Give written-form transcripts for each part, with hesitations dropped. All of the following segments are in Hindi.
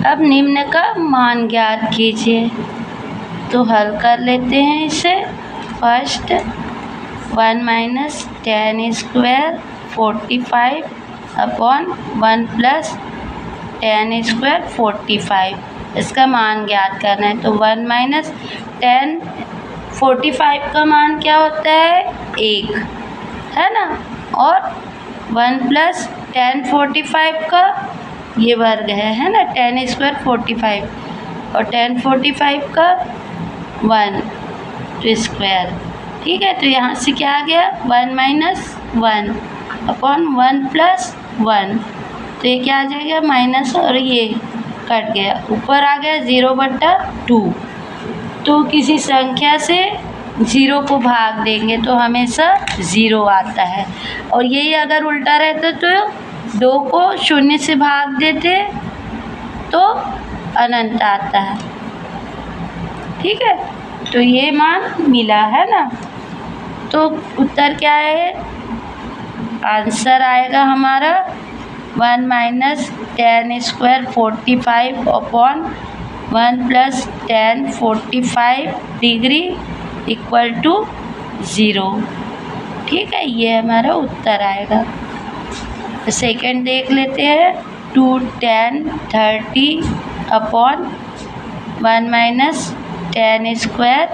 अब निम्न का मान ज्ञात कीजिए। तो हल कर लेते हैं इसे। First 1 minus ten square 45 upon 1 plus ten square 45, इसका मान ज्ञात करना है। तो 1 माइनस टेन 45 का मान क्या होता है? 1 है ना, और 1 प्लस टेन 45 का ये वर्ग है ना, टेन स्क्वायर 45, और टेन 45 का 1 तो स्क्वायर। ठीक है, तो यहाँ से क्या आ गया? 1 माइनस 1 अपॉन 1 प्लस 1, तो ये क्या आ जाएगा? माइनस, और ये कट गया, ऊपर आ गया 0/2। तो किसी संख्या से 0 को भाग देंगे तो हमेशा 0 आता है, और यही अगर उल्टा रहता तो 2 को 0 से भाग देते तो अनंत आता है। ठीक है, तो ये मान मिला है ना। तो उत्तर क्या है? आंसर आएगा हमारा 1 minus ten square 45 upon 1 plus ten 45 degree equal to 0। ठीक है, ये हमारा उत्तर आएगा। तो सेकंड देख लेते हैं। 2 tan 30 upon 1 minus ten square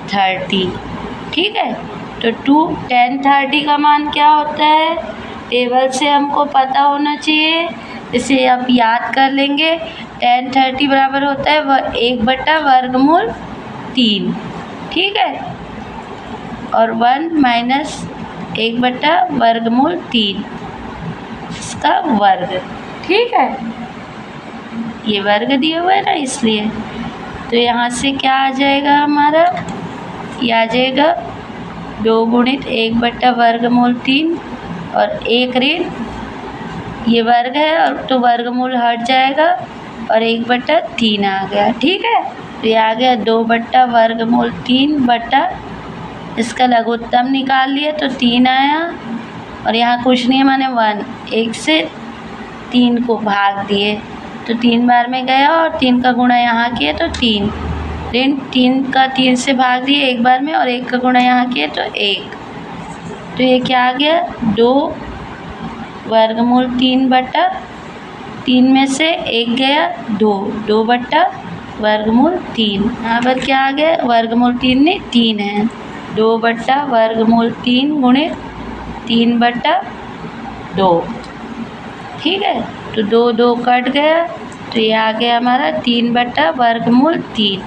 30। ठीक है, तो 2 tan 30 का मान क्या होता है? टेबल से हमको पता होना चाहिए, इसे आप याद कर लेंगे। tan 30 बराबर होता है 1/वर्गमूल 3। ठीक है, और 1 माइनस 1/वर्गमूल 3 इसका वर्ग। ठीक है, ये वर्ग दिया हुआ है ना, इसलिए। तो यहाँ से क्या आ जाएगा हमारा? ये आ जाएगा 2 गुणित 1/वर्गमूल 3 और 1 ऋण ये वर्ग है, और तो वर्गमूल हट जाएगा और 1/3 आ गया। ठीक है, तो ये आ गया 2/वर्गमूल 3 बटा, इसका लघुत्तम निकाल लिए तो 3 आया, और यहाँ कुछ नहीं है, माने 1, 1 से 3 को भाग दिए तो 3 बार में गया, और 3 का गुणा यहाँ किए तो 3, ऋण 3 का 3 से भाग दिए 1 बार में, और 1 का गुणा यहाँ किए तो 1। तो ये क्या आ गया? 2/3 बटा 3 में से 1 गया 2, 2/वर्गमूल 3। यहाँ पर क्या आ गया? वर्गमूल 3 नहीं 3 है, 2/वर्गमूल 3 गुणित 3/2। ठीक है, तो 2 2 कट गया, तो ये आ गया हमारा 3/वर्गमूल 3।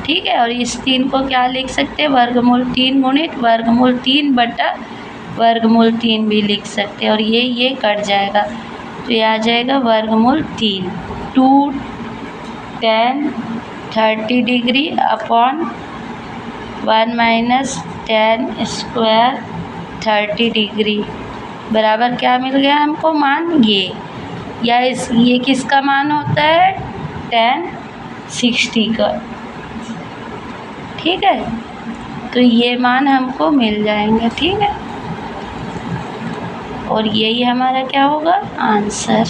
ठीक है, और इस 3 को क्या लिख सकते हैं? वर्गमूल 3 गुणित वर्गमूल 3/वर्गमूल 3 भी लिख सकते हैं, और ये कट जाएगा, तो ये आ जाएगा वर्गमूल 3। 2 tan 30 degree upon 1 minus ten square 30 degree बराबर क्या मिल गया हमको? मान ये, या ये किसका मान होता है? tan 60 का। ठीक है, तो ये मान हमको मिल जाएंगे। ठीक है, और यही हमारा क्या होगा? आंसर।